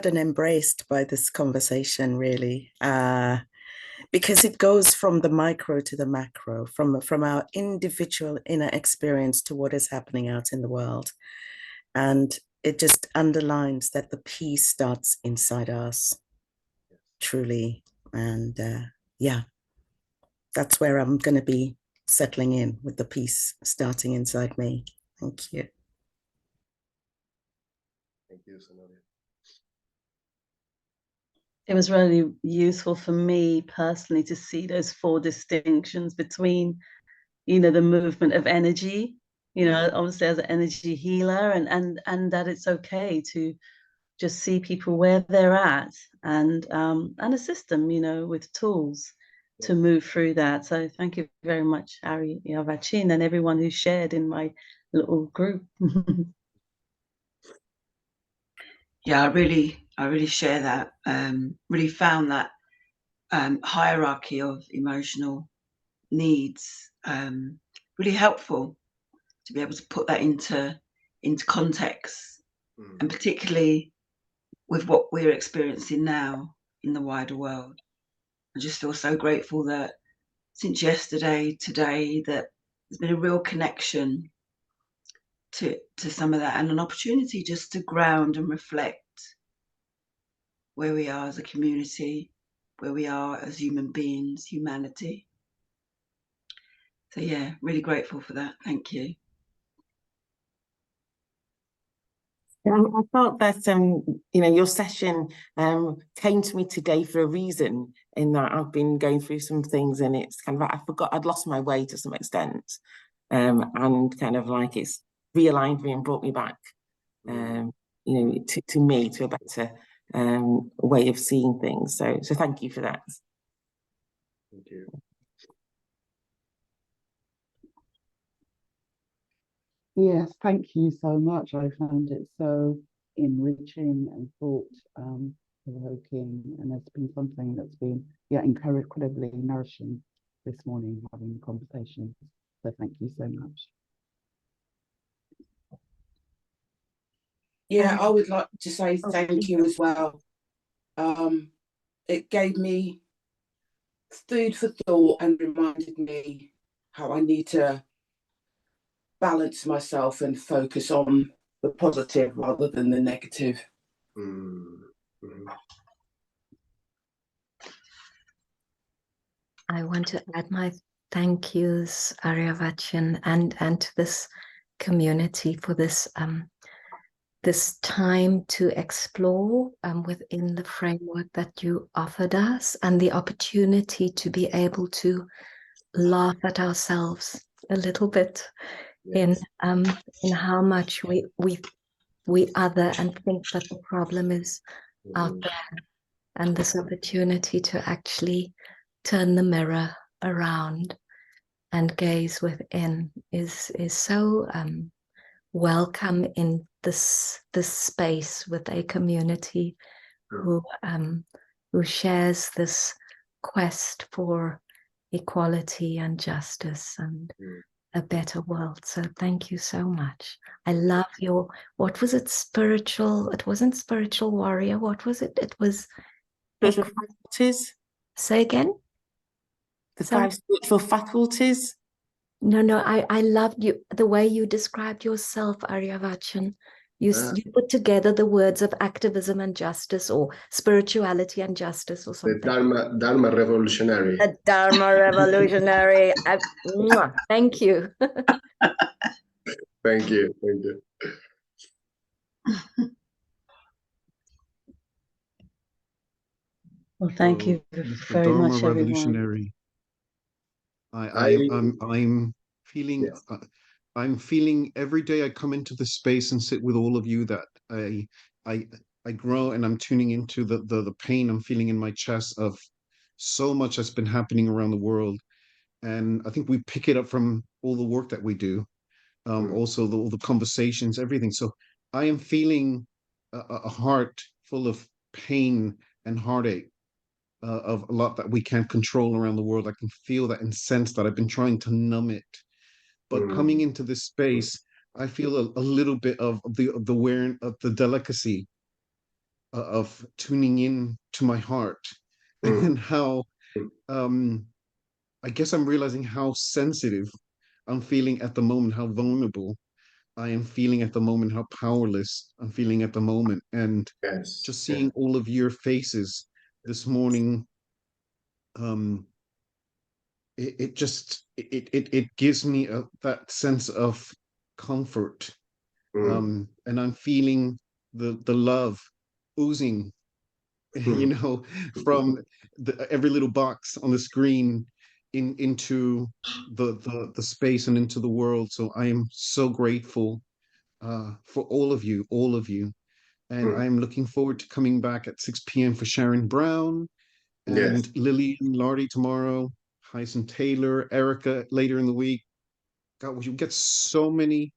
and embraced by this conversation, really. because it goes from the micro to the macro, from our individual inner experience to what is happening out in the world. And it just underlines that the peace starts inside us, truly. And yeah, that's where I'm going to be settling in, with the peace starting inside me. Thank you.
Thank you, Sonalia.
It was really useful for me personally to see those 4 distinctions between, you know, the movement of energy, you know, obviously as an energy healer, and that it's okay to just see people where they're at, and assist them, you know, with tools to move through that. So thank you very much, Aryavanchin, and everyone who shared in my little group.
Yeah, I really share that. Really found that hierarchy of emotional needs really helpful to be able to put that into context, and particularly with what we're experiencing now in the wider world. I just feel so grateful that since yesterday, today, that there's been a real connection to some of that, and an opportunity just to ground and reflect where we are as a community, where we are as human beings, humanity. So yeah, really grateful for that. Thank you.
I thought that you know, your session came to me today for a reason, in that I've been going through some things, and it's kind of like I'd lost my way to some extent, and kind of like it's realigned me and brought me back, you know, to me, to a better way of seeing things. So thank you for that.
Thank you.
Yes, thank you so much. I found it so enriching and thought provoking, and it's been something that's been incredibly nourishing this morning, having the conversation. So thank you so much.
Yeah, I would like to say thank you as well. It gave me food for thought and reminded me how I need to balance myself and focus on the positive rather than the negative.
I want to add my thank yous, Aryavanchin, and to this community for this this time to explore within the framework that you offered us, and the opportunity to be able to laugh at ourselves a little bit. Yes. In how much we other and think that the problem is out there, and this opportunity to actually turn the mirror around and gaze within is so welcome in this space, with a community who shares this quest for equality and justice and a better world. So thank you so much. I love your, what was it, spiritual, it wasn't spiritual warrior, what was it? It was
spiritual faculties.
Say again?
The 5 spiritual faculties.
No, I loved you, the way you described yourself, Aryavanchin. You put together the words of activism and justice, or spirituality and justice, or something.
The Dharma revolutionary.
The Dharma revolutionary. Thank you.
Thank you. Thank you.
Well, thank you very much,
revolutionary. I'm feeling. Yeah. I'm feeling every day I come into the space and sit with all of you that I grow, and I'm tuning into the pain I'm feeling in my chest of so much that's been happening around the world. And I think we pick it up from all the work that we do, also all the conversations, everything. So I am feeling a heart full of pain and heartache of a lot that we can't control around the world. I can feel that and sense that. I've been trying to numb it. But coming into this space, I feel a little bit of the awareness of the delicacy of tuning in to my heart, and how I guess I'm realizing how sensitive I'm feeling at the moment, how vulnerable I am feeling at the moment, how powerless I'm feeling at the moment. And
Yes.
just seeing all of your faces this morning, it gives me that sense of comfort. And I'm feeling the love oozing, you know, from every little box on the screen into the space and into the world. So I am so grateful for all of you, and I'm looking forward to coming back at 6 p.m. for Sharon Brown and
Yes.
Lilly and Lartley tomorrow, Hyson Taylor, Erica later in the week. God, you get so many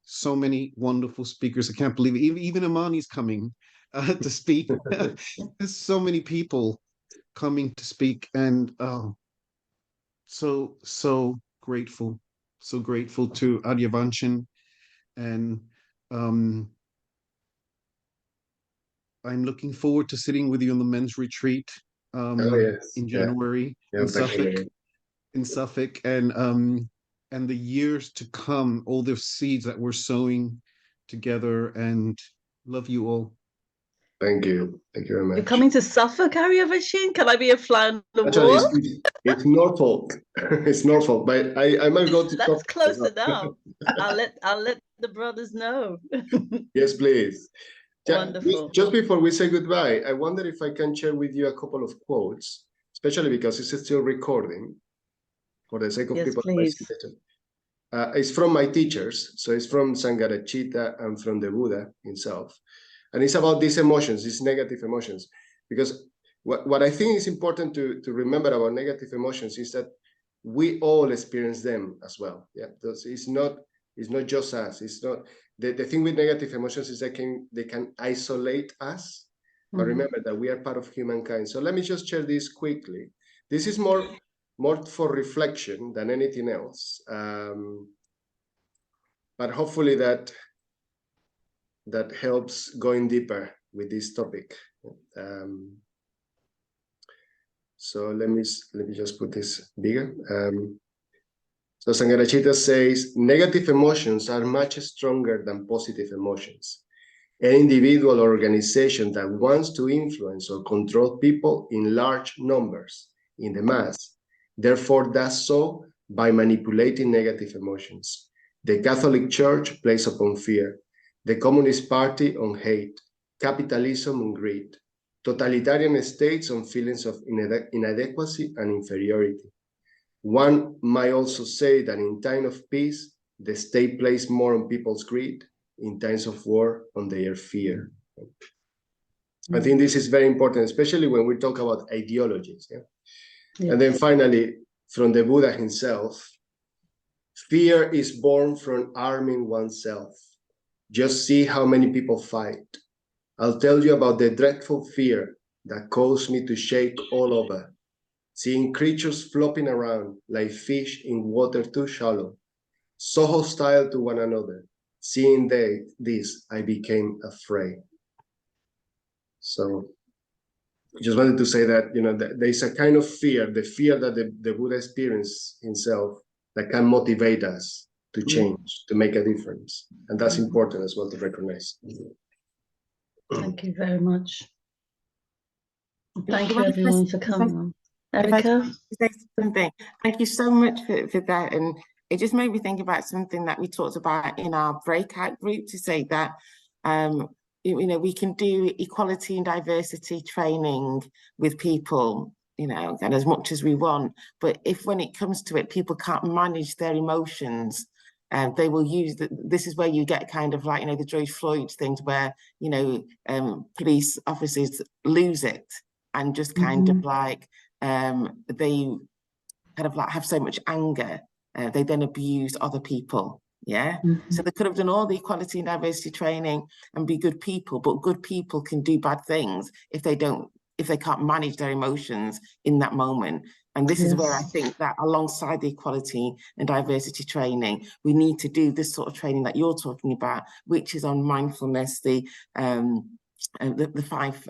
wonderful speakers. I can't believe it. Even Imani's coming to speak. There's so many people coming to speak, and so grateful, to Aryavanchin, and I'm looking forward to sitting with you on the men's retreat
Oh, yes.
in January in Suffolk, and the years to come, all the seeds that we're sowing together, and love you all.
Thank you very much.
You're coming to Suffolk, Aryavanchin? Can I be a fly on the
Actually,
wall?
it's Norfolk. It's Norfolk, but I might go to
That's
Suffolk.
close enough. I'll let the brothers know.
Yes, please.
Wonderful.
Just before we say goodbye, I wonder if I can share with you a couple of quotes, especially because it's still recording, for the sake of
Yes,
people.
please.
It's from my teachers, so it's from Sangharachita and from the Buddha himself. And it's about these emotions, these negative emotions. Because what I think is important to remember about negative emotions is that we all experience them as well. Yeah, it's not just us. It's not the thing with negative emotions is they can isolate us. But remember that we are part of humankind. So let me just share this quickly. This is more for reflection than anything else. But hopefully that helps going deeper with this topic. So let me just put this bigger. So Sangharachita says, negative emotions are much stronger than positive emotions. An individual or organization that wants to influence or control people in large numbers, in the mass, therefore does so by manipulating negative emotions. The Catholic Church plays upon fear, the Communist Party on hate, capitalism on greed, totalitarian states on feelings of inadequacy and inferiority. One might also say that in time of peace, the state plays more on people's greed, in times of war, on their fear. I think this is very important, especially when we talk about ideologies. Yeah? Yes. And then finally, from the Buddha himself, fear is born from arming oneself. Just see how many people fight. I'll tell you about the dreadful fear that caused me to shake all over, seeing creatures flopping around like fish in water too shallow, so hostile to one another. Seeing this, I became afraid. So I just wanted to say that, that there's a kind of fear, the fear that the Buddha experienced himself, that can motivate us to change, to make a difference. And that's important as well to recognize.
Thank you very much. Thank you everyone for coming on. Erica?
Thank you so much for that. And it just made me think about something that we talked about in our breakout group, to say that, we can do equality and diversity training with people, and as much as we want. But if when it comes to it, people can't manage their emotions, they will use this is where you get kind of like, the George Floyd things where, police officers lose it and just kind of like, they kind of like have so much anger, they then abuse other people. Yeah. So they could have done all the equality and diversity training and be good people, but good people can do bad things if they can't manage their emotions in that moment. And this is where I think that alongside the equality and diversity training, we need to do this sort of training that you're talking about, which is on mindfulness, the 5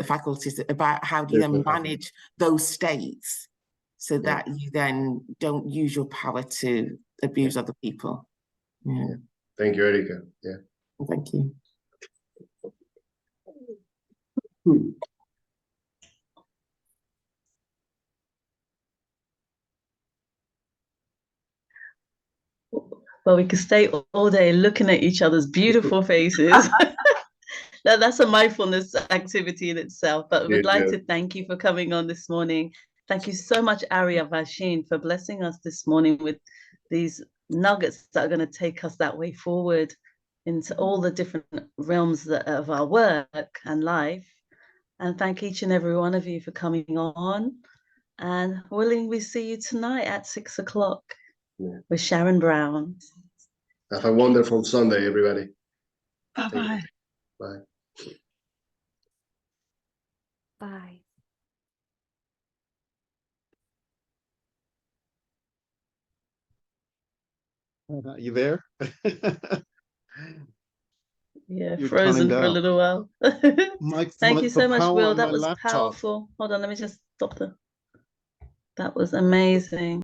faculties about how do you then manage those states so that you then don't use your power to abuse other people. Yeah.
Thank you, Erika. Yeah.
Thank you.
Well, we could stay all day looking at each other's beautiful faces. That's a mindfulness activity in itself, but we'd like to thank you for coming on this morning. Thank you so much, Aryavanchin, for blessing us this morning with these nuggets that are going to take us that way forward into all the different realms of our work and life. And thank each and every one of you for coming on. And willing, we see you tonight at 6 o'clock with Sharon Brown.
Have a wonderful Sunday, everybody.
Bye-bye.
Bye.
Bye.
Are you there?
Yeah,
You're
frozen
timed
for a
out.
little while. Thank you so much, Will. That was powerful. Hold on, let me just stop the. That was amazing.